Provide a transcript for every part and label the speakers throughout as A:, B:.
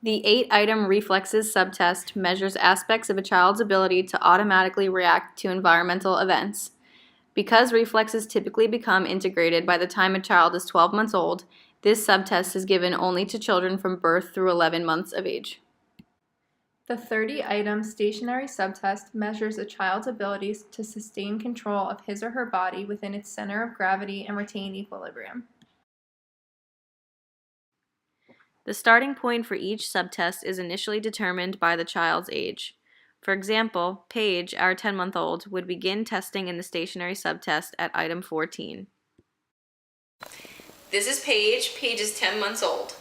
A: The 8-item reflexes subtest measures aspects of a child's ability to automatically react to environmental events. Because reflexes typically become integrated by the time a child is 12 months old, this subtest is given only to children from birth through 11 months of age.
B: The 30-item stationary subtest measures a child's abilities to sustain control of his or her body within its center of gravity and retain equilibrium.
A: The starting point for each subtest is initially determined by the child's age. For example, Paige, our 10-month-old, would begin testing in the stationary subtest at item 14. This is Paige. Paige is 10 months old.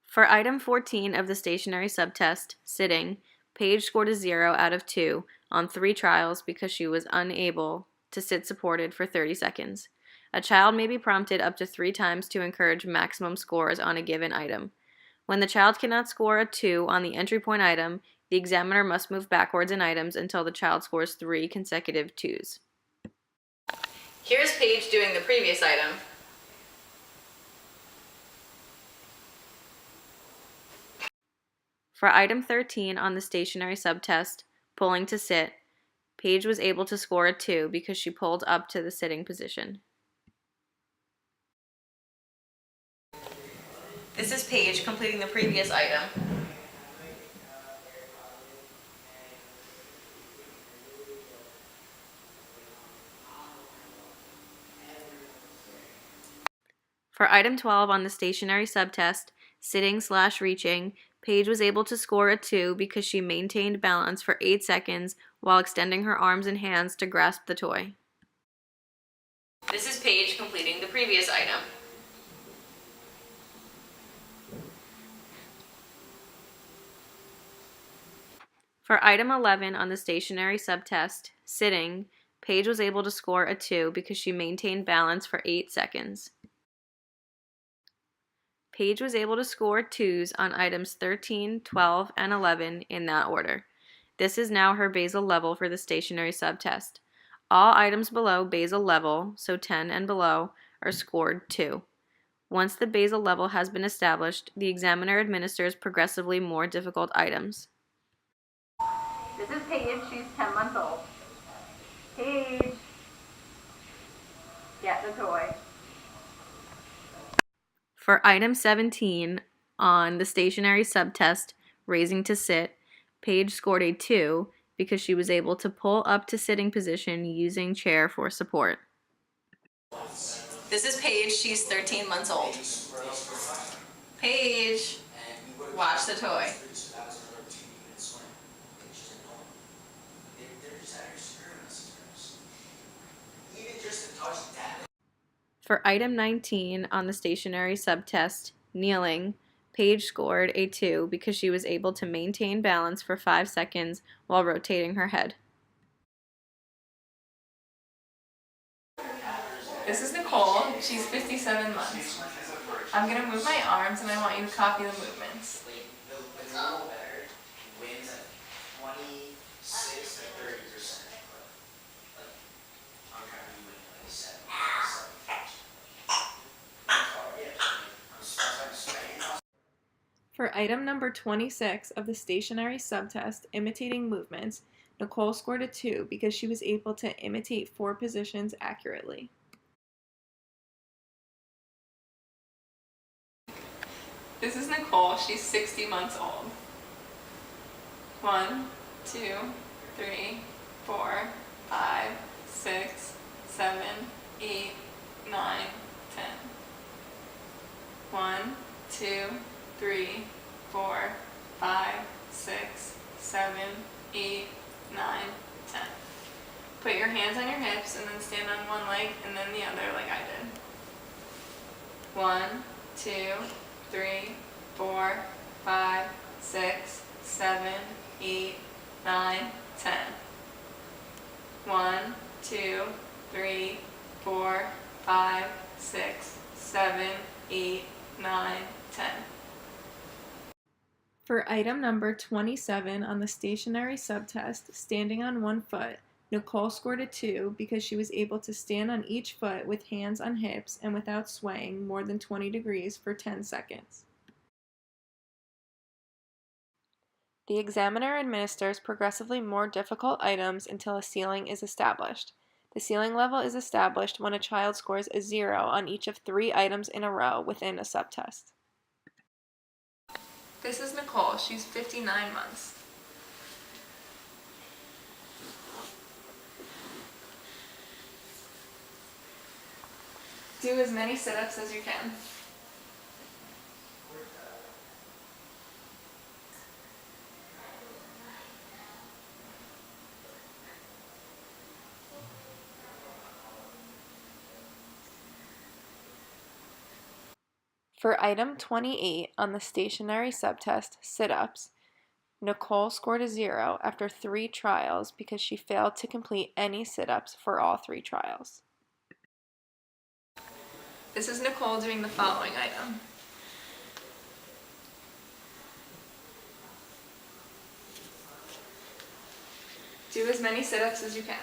A: For item 14 of the stationary subtest, sitting, Paige scored a 0 out of 2 on 3 trials because she was unable to sit supported for 30 seconds. A child may be prompted up to 3 times to encourage maximum scores on a given item. When the child cannot score a 2 on the entry point item, the examiner must move backwards in items until the child scores 3 consecutive 2s. Here's Paige doing the previous item. For item 13 on the stationary subtest, pulling to sit, Paige was able to score a 2 because she pulled up to the sitting position. This is Paige completing the previous item. For item 12 on the stationary subtest, sitting/reaching, Paige was able to score a 2 because she maintained balance for 8 seconds while extending her arms and hands to grasp the toy. This is Paige completing the previous item. For item 11 on the stationary subtest, sitting, Paige was able to score a 2 because she maintained balance for 8 seconds. Paige was able to score 2s on items 13, 12, and 11 in that order. This is now her basal level for the stationary subtest. All items below basal level, so 10 and below, are scored 2. Once the basal level has been established, the examiner administers progressively more difficult items. This is Paige. She's 10 months old. Paige, get the toy. For item 17 on the stationary subtest, raising to sit, Paige scored a 2 because she was able to pull up to sitting position using chair for support. This is Paige. She's 13 months old. Paige, watch the toy. For item 19 on the stationary subtest, kneeling, Paige scored a 2 because she was able to maintain balance for 5 seconds while rotating her head.
B: This is Nicole. She's 57 months. I'm going to move my arms and I want you to copy the movements. For item number 26 of the stationary subtest, imitating movements, Nicole scored a 2 because she was able to imitate 4 positions accurately. This is Nicole. She's 60 months old. 1, 2, 3, 4, 5, 6, 7, 8, 9, 10. 1, 2, 3, 4, 5, 6, 7, 8, 9, 10. Put your hands on your hips and then stand on one leg and then the other like I did. 1, 2, 3, 4, 5, 6, 7, 8, 9, 10. 1, 2, 3, 4, 5, 6, 7, 8, 9, 10. For item number 27 on the stationary subtest, standing on one foot,
C: Nicole scored a 2 because she was able to stand on each foot with hands on hips and without swaying more than 20 degrees for 10 seconds. The examiner administers progressively more difficult items until a ceiling is established. The ceiling level is established when a child scores a 0 on each of 3 items in a row within a subtest.
B: This is Nicole. She's 59 months. Do as many sit-ups as you can.
C: For item 28 on the stationary subtest, sit-ups, Nicole scored a 0 after 3 trials because she failed to complete any sit-ups for all 3 trials.
B: This is Nicole doing the following item. Do as many sit-ups as you can.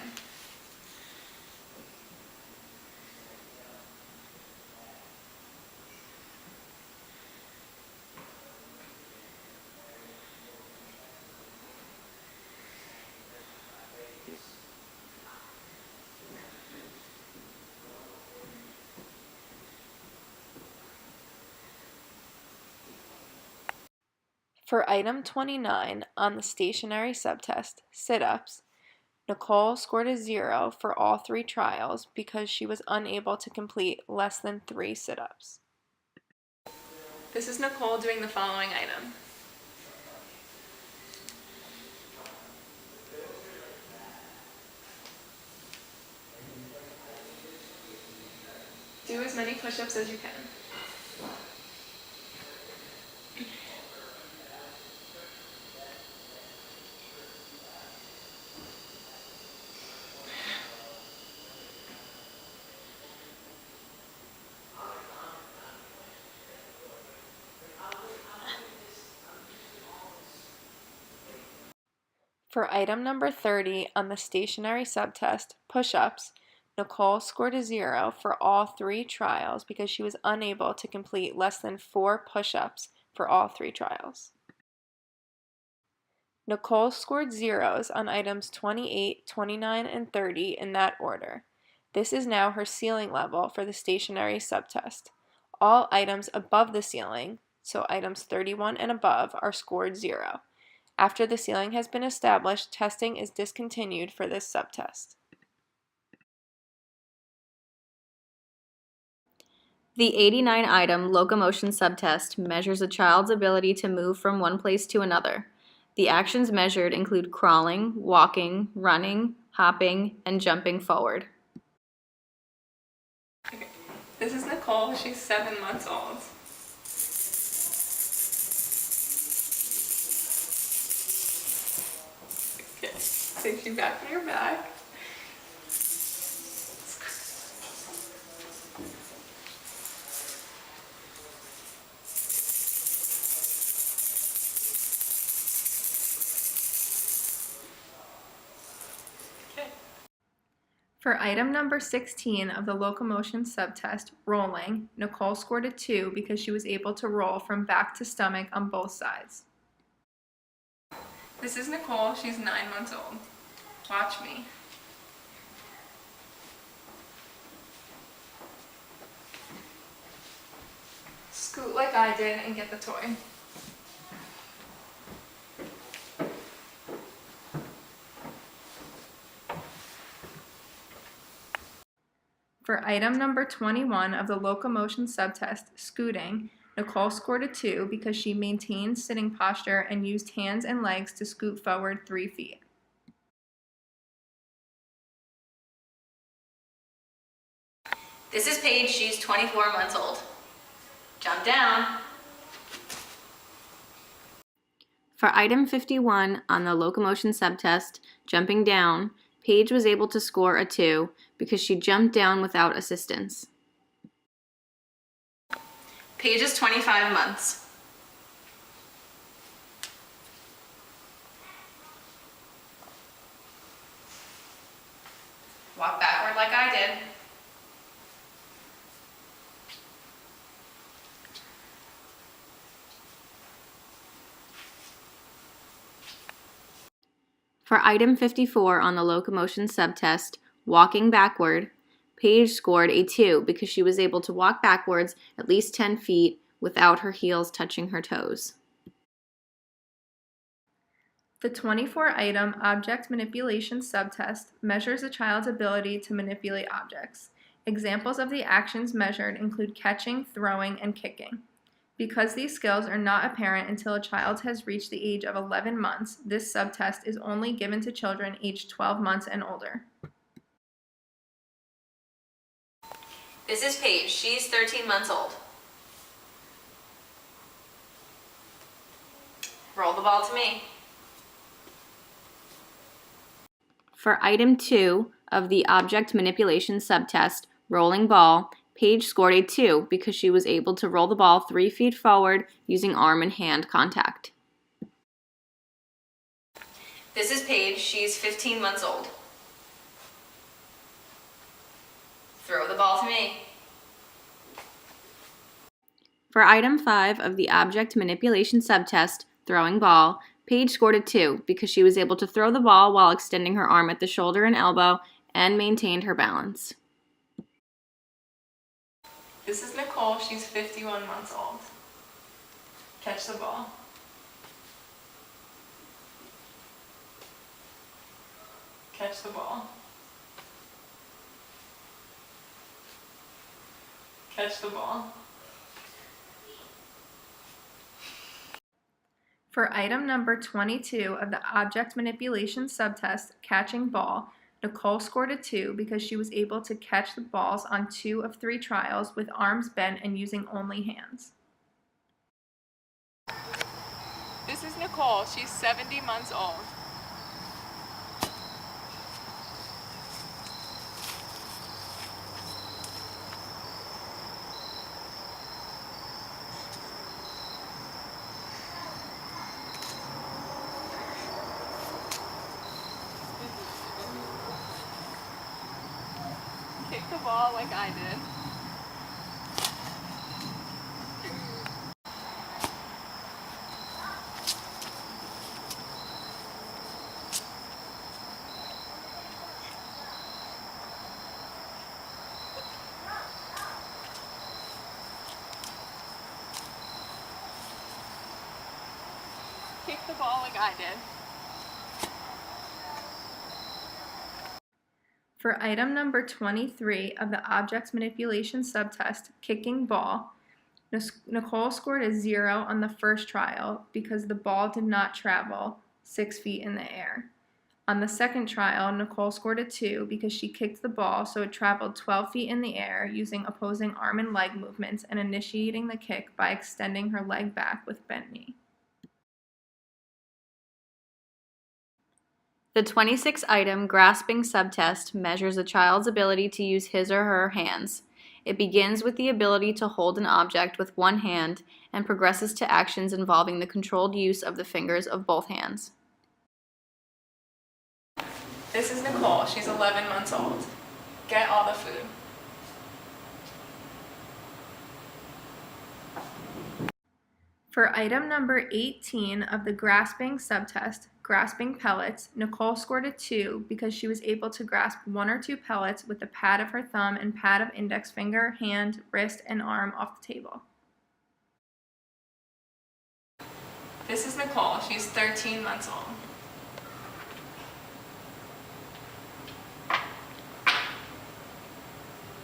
C: For item 29 on the stationary subtest, sit-ups, Nicole scored a 0 for all 3 trials because she was unable to complete less than 3 sit-ups.
B: This is Nicole doing the following item. Do as many push-ups as you can.
C: For item number 30 on the stationary subtest, push-ups, Nicole scored a 0 for all 3 trials because she was unable to complete less than 4 push-ups for all 3 trials. Nicole scored 0s on items 28, 29, and 30 in that order. This is now her ceiling level for the stationary subtest. All items above the ceiling, so items 31 and above, are scored 0. After the ceiling has been established, testing is discontinued for this subtest.
A: The 89-item locomotion subtest measures a child's ability to move from one place to another. The actions measured include crawling, walking, running, hopping, and jumping forward.
B: Okay. This is Nicole. She's 7 months old. Okay. Take you back on your back. Okay.
C: For item number 16 of the locomotion subtest, rolling, Nicole scored a 2 because she was able to roll from back to stomach on both sides.
B: This is Nicole. She's 9 months old. Watch me. Scoot like I did and get the toy.
C: For item number 21 of the locomotion subtest, scooting, Nicole scored a 2 because she maintained sitting posture and used hands and legs to scoot forward 3 feet.
A: This is Paige. She's 24 months old. Jump down. For item 51 on the locomotion subtest, jumping down, Paige was able to score a 2 because she jumped down without assistance. Paige is 25 months.
C: Walk backward like I did.
A: For item 54 on the locomotion subtest, walking backward, Paige scored a 2 because she was able to walk backwards at least 10 feet without her heels touching her toes.
C: The 24-item object manipulation subtest measures a child's ability to manipulate objects. Examples of the actions measured include catching, throwing, and kicking. Because these skills are not apparent until a child has reached the age of 11 months, this subtest is only given to children aged 12 months and older.
A: This is Paige. She's 13 months old. Roll the ball to me. For item 2 of the object manipulation subtest, rolling ball, Paige scored a 2 because she was able to roll the ball 3 feet forward using arm and hand contact. This is Paige. She's 15 months old. Throw the ball to me. For item 5 of the object manipulation subtest, throwing ball, Paige scored a 2 because she was able to throw the ball while extending her arm at the shoulder and elbow and maintained her balance.
B: This is Nicole. She's 51 months old. Catch the ball. Catch the ball. Catch the ball.
C: For item number 22 of the object manipulation subtest, catching ball, Nicole scored a 2 because she was able to catch the balls on 2 of 3 trials with arms bent and using only hands.
B: This is Nicole. She's 70 months old. Kick the ball like I did. Kick the ball like I did.
C: For item number 23 of the object manipulation subtest, kicking ball, Nicole scored a 0 on the first trial because the ball did not travel 6 feet in the air. On the second trial, Nicole scored a 2 because she kicked the ball so it traveled 12 feet in the air using opposing arm and leg movements and initiating the kick by extending her leg back with bent knee.
A: The 26-item grasping subtest measures a child's ability to use his or her hands. It begins with the ability to hold an object with one hand and progresses to actions involving the controlled use of the fingers of both hands.
B: This is Nicole. She's 11 months old. Get all the food.
C: For item number 18 of the grasping subtest, grasping pellets, Nicole scored a 2 because she was able to grasp 1 or 2 pellets with the pad of her thumb and pad of index finger, hand, wrist, and arm off the table.
B: This is Nicole. She's 13 months old.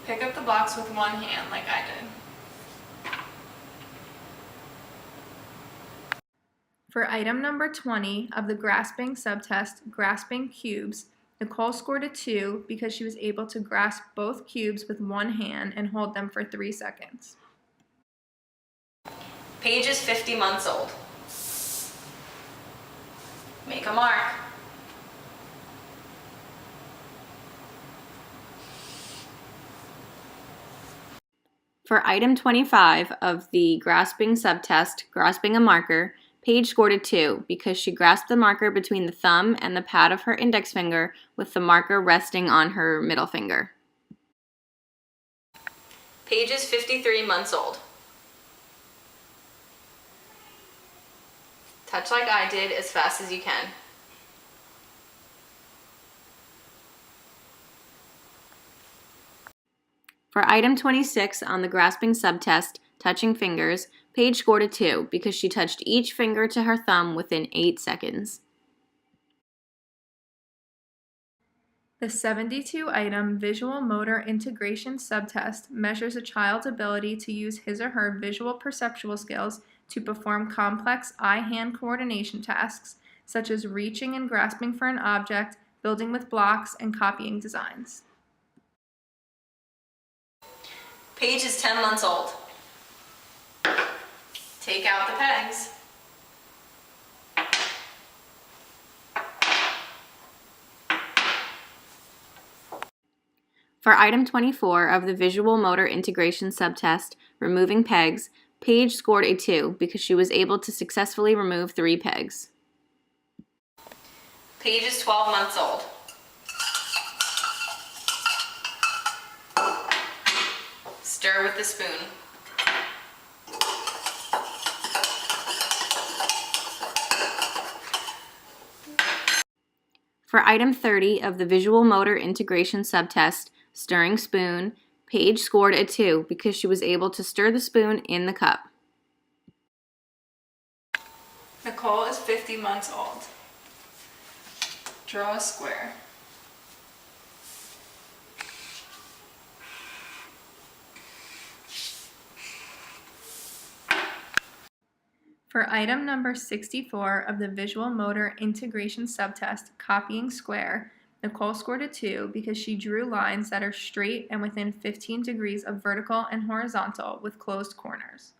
B: Pick up the blocks with one hand like I did.
C: For item number 20 of the grasping subtest, grasping cubes, Nicole scored a 2 because she was able to grasp both cubes with one hand and hold them for 3 seconds.
A: Paige is 50 months old. Make a mark. For item 25 of the grasping subtest, grasping a marker, Paige scored a 2 because she grasped the marker between the thumb and the pad of her index finger with the marker resting on her middle finger. Paige is 53 months old. Touch like I did as fast as you can. For item 26 on the grasping subtest, touching fingers, Paige scored a 2 because she touched each finger to her thumb within 8 seconds.
C: The 72-item visual motor integration subtest measures a child's ability to use his or her visual perceptual skills to perform complex eye-hand coordination tasks, such as reaching and grasping for an object, building with blocks, and copying designs.
A: Paige is 10 months old. Take out the pegs. For item 24 of the visual motor integration subtest, removing pegs, Paige scored a 2 because she was able to successfully remove 3 pegs. Paige is 12 months old. Stir with the spoon. For item 30 of the visual motor integration subtest, stirring spoon, Paige scored a 2 because she was able to stir the spoon in the cup.
B: Nicole is 50 months old. Draw a square.
C: For item number 64 of the visual motor integration subtest, copying square, Nicole scored a 2 because she drew lines that are straight and within 15 degrees of vertical and horizontal with closed corners.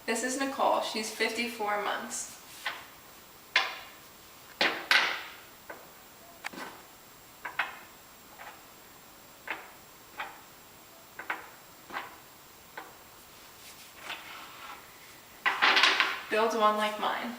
B: This is Nicole. She's 54 months. Build one like mine.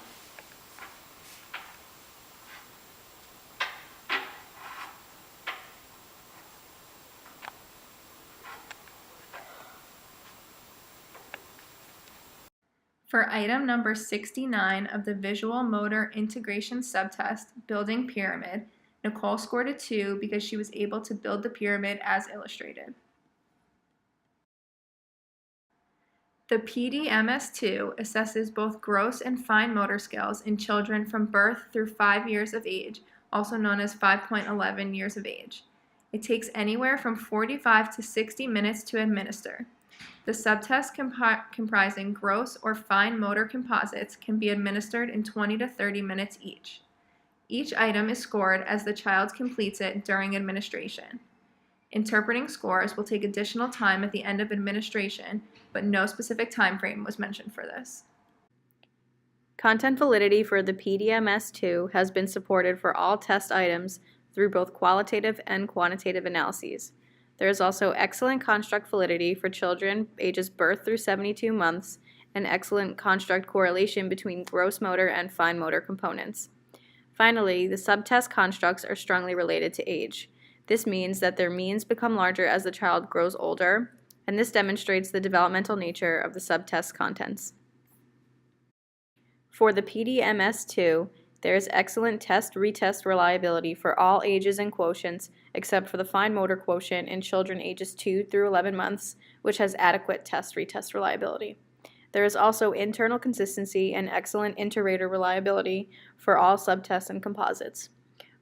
C: For item number 69 of the visual motor integration subtest, building pyramid, Nicole scored a 2 because she was able to build the pyramid as illustrated. The PDMS-2 assesses both gross and fine motor skills in children from birth through 5 years of age, also known as 5.11 years of age. It takes anywhere from 45 to 60 minutes to administer. The subtest comprising gross or fine motor composites can be administered in 20 to 30 minutes each. Each item is scored as the child completes it during administration. Interpreting scores will take additional time at the end of administration, but no specific time frame was mentioned for this.
A: Content validity for the PDMS-2 has been supported for all test items through both qualitative and quantitative analyses. There is also excellent construct validity for children ages birth through 72 months and excellent construct correlation between gross motor and fine motor components. Finally, the subtest constructs are strongly related to age. This means that their means become larger as the child grows older, and this demonstrates the developmental nature of the subtest contents. For the PDMS-2, there is excellent test-retest reliability for all ages and quotients except for the fine motor quotient in children ages 2 through 11 months, which has adequate test-retest reliability. There is also internal consistency and excellent inter-rater reliability for all subtests and composites.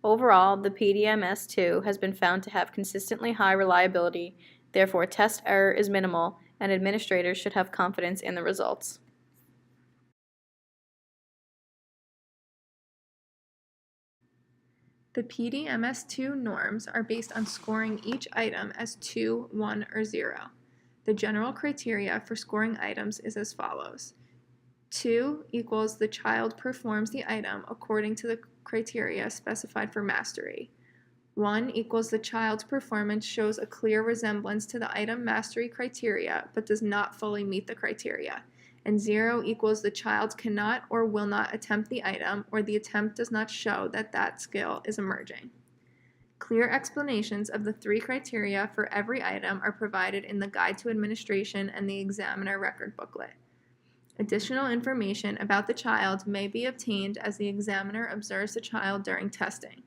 A: Overall, the PDMS-2 has been found to have consistently high reliability, therefore test error is minimal, and administrators should have confidence in the results.
C: The PDMS-2 norms are based on scoring each item as 2, 1, or 0. The general criteria for scoring items is as follows. 2 equals the child performs the item according to the criteria specified for mastery. 1 equals the child's performance shows a clear resemblance to the item mastery criteria but does not fully meet the criteria, and 0 equals the child cannot or will not attempt the item, or the attempt does not show that that skill is emerging. Clear explanations of the 3 criteria for every item are provided in the Guide to Administration and the Examiner Record Booklet. Additional information about the child may be obtained as the examiner observes the child during testing.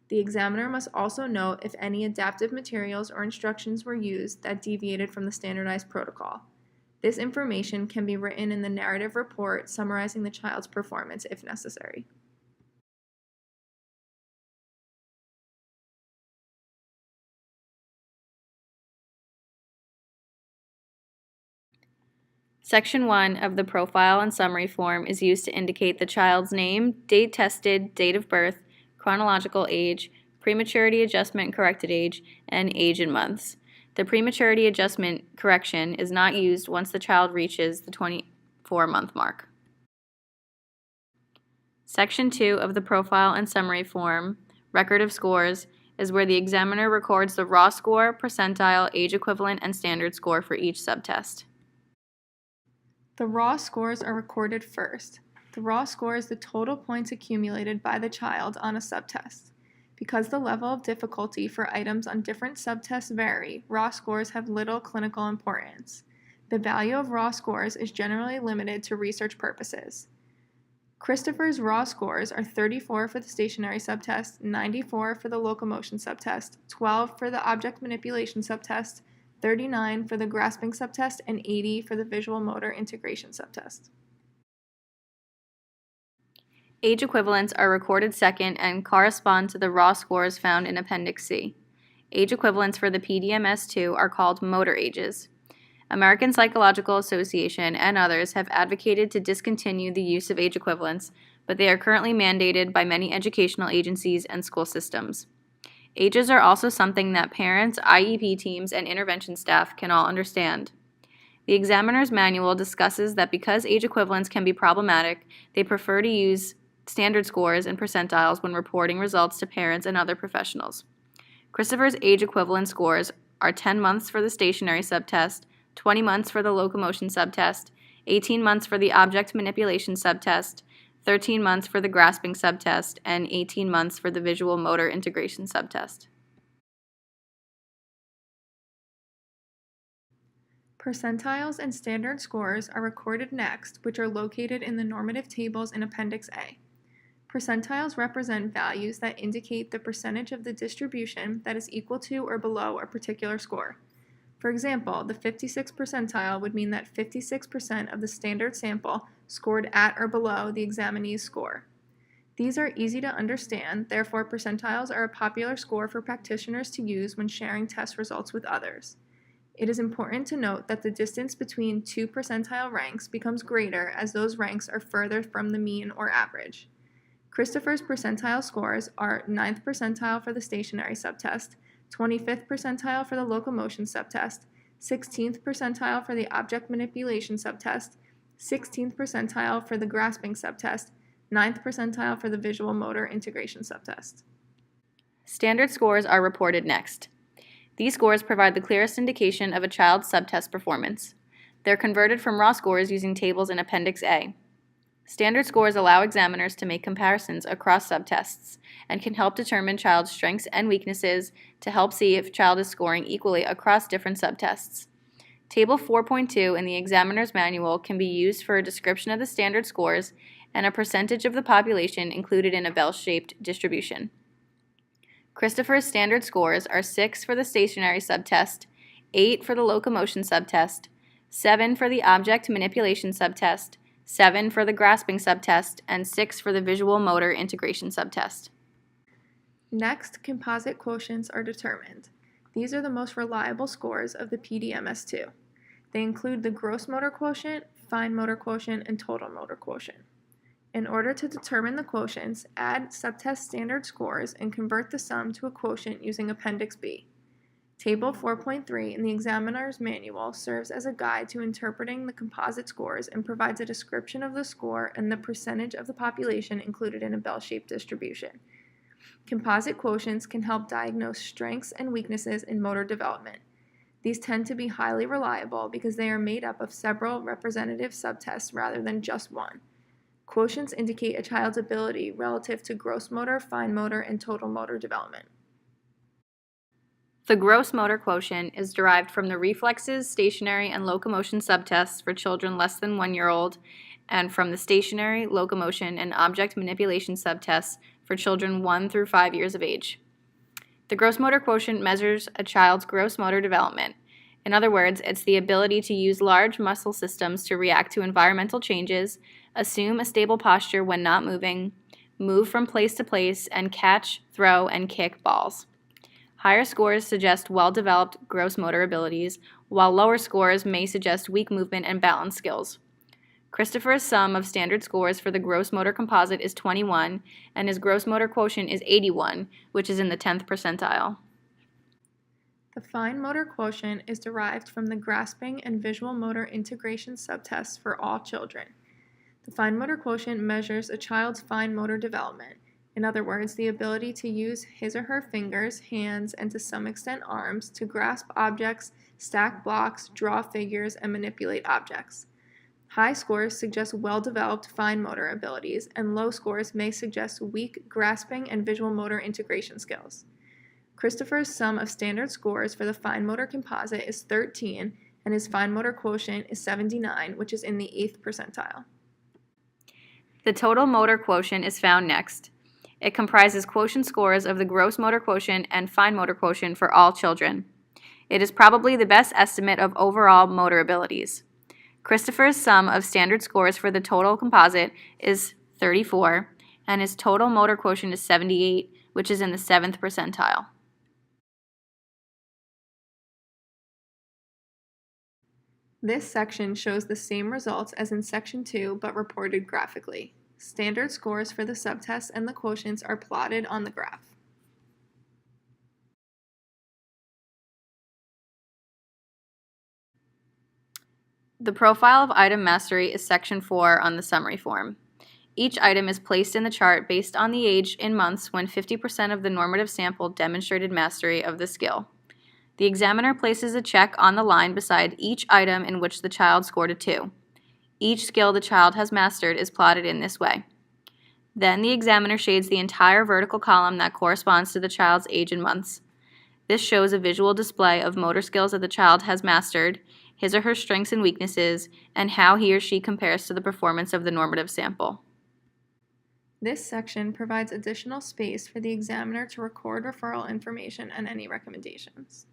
C: The examiner must also note if any adaptive materials or instructions were used that deviated from the standardized protocol. This information can be written in the narrative report summarizing the child's performance if necessary.
A: Section 1 of the profile and summary form is used to indicate the child's name, date tested, date of birth, chronological age, prematurity adjustment corrected age, and age in months. The prematurity adjustment correction is not used once the child reaches the 24-month mark. Section 2 of the profile and summary form, record of scores, is where the examiner records the raw score, percentile, age equivalent, and standard score for each subtest.
C: The raw scores are recorded first. The raw score is the total points accumulated by the child on a subtest. Because the level of difficulty for items on different subtests vary, raw scores have little clinical importance. The value of raw scores is generally limited to research purposes. Christopher's raw scores are 34 for the stationary subtest, 94 for the locomotion subtest, 12 for the object manipulation subtest, 39 for the grasping subtest, and 80 for the visual motor integration subtest.
A: Age equivalents are recorded second and correspond to the raw scores found in Appendix C. Age equivalents for the PDMS-2 are called motor ages. American Psychological Association and others have advocated to discontinue the use of age equivalents, but they are currently mandated by many educational agencies and school systems. Ages are also something that parents, IEP teams, and intervention staff can all understand. The examiner's manual discusses that because age equivalents can be problematic, they prefer to use standard scores and percentiles when reporting results to parents and other professionals. Christopher's age equivalent scores are 10 months for the stationary subtest, 20 months for the locomotion subtest, 18 months for the object manipulation subtest, 13 months for the grasping subtest, and 18 months for the visual motor integration subtest.
C: Percentiles and standard scores are recorded next, which are located in the normative tables in Appendix A. Percentiles represent values that indicate the percentage of the distribution that is equal to or below a particular score. For example, the 56th percentile would mean that 56% of the standard sample scored at or below the examinee's score. These are easy to understand, therefore percentiles are a popular score for practitioners to use when sharing test results with others. It is important to note that the distance between 2 percentile ranks becomes greater as those ranks are further from the mean or average. Christopher's percentile scores are 9th percentile for the stationary subtest, 25th percentile for the locomotion subtest, 16th percentile for the object manipulation subtest, 16th percentile for the grasping subtest, 9th percentile for the visual motor integration subtest.
A: Standard scores are reported next. These scores provide the clearest indication of a child's subtest performance. They're converted from raw scores using tables in Appendix A. Standard scores allow examiners to make comparisons across subtests and can help determine child's strengths and weaknesses to help see if child is scoring equally across different subtests. Table 4.2 in the examiner's manual can be used for a description of the standard scores and a percentage of the population included in a bell-shaped distribution. Christopher's standard scores are 6 for the stationary subtest, 8 for the locomotion subtest, 7 for the object manipulation subtest, 7 for the grasping subtest, and 6 for the visual motor integration subtest.
C: Next, composite quotients are determined. These are the most reliable scores of the PDMS-2. They include the gross motor quotient, fine motor quotient, and total motor quotient. In order to determine the quotients, add subtest standard scores and convert the sum to a quotient using Appendix B. Table 4.3 in the examiner's manual serves as a guide to interpreting the composite scores and provides a description of the score and the percentage of the population included in a bell-shaped distribution. Composite quotients can help diagnose strengths and weaknesses in motor development. These tend to be highly reliable because they are made up of several representative subtests rather than just one. Quotients indicate a child's ability relative to gross motor, fine motor, and total motor development.
A: The gross motor quotient is derived from the reflexes, stationary, and locomotion subtests for children less than 1 year old, and from the stationary, locomotion, and object manipulation subtests for children 1 through 5 years of age. The gross motor quotient measures a child's gross motor development. In other words, it's the ability to use large muscle systems to react to environmental changes, assume a stable posture when not moving, move from place to place, and catch, throw, and kick balls. Higher scores suggest well-developed gross motor abilities, while lower scores may suggest weak movement and balance skills. Christopher's sum of standard scores for the gross motor composite is 21, and his gross motor quotient is 81, which is in the 10th percentile.
C: The fine motor quotient is derived from the grasping and visual motor integration subtests for all children. The fine motor quotient measures a child's fine motor development. In other words, the ability to use his or her fingers, hands, and to some extent arms to grasp objects, stack blocks, draw figures, and manipulate objects. High scores suggest well-developed fine motor abilities, and low scores may suggest weak grasping and visual motor integration skills. Christopher's sum of standard scores for the fine motor composite is 13, and his fine motor quotient is 79, which is in the 8th percentile.
A: The total motor quotient is found next. It comprises quotient scores of the gross motor quotient and fine motor quotient for all children. It is probably the best estimate of overall motor abilities. Christopher's sum of standard scores for the total composite is 34, and his total motor quotient is 78, which is in the 7th percentile.
C: This section shows the same results as in Section 2, but reported graphically. Standard scores for the subtests and the quotients are plotted on the graph.
A: The profile of item mastery is Section 4 on the summary form. Each item is placed in the chart based on the age in months when 50% of the normative sample demonstrated mastery of the skill. The examiner places a check on the line beside each item in which the child scored a 2. Each skill the child has mastered is plotted in this way. Then the examiner shades the entire vertical column that corresponds to the child's age in months. This shows a visual display of motor skills that the child has mastered, his or her strengths and weaknesses, and how he or she compares to the performance of the normative sample.
C: This section provides additional space for the examiner to record referral information and any recommendations.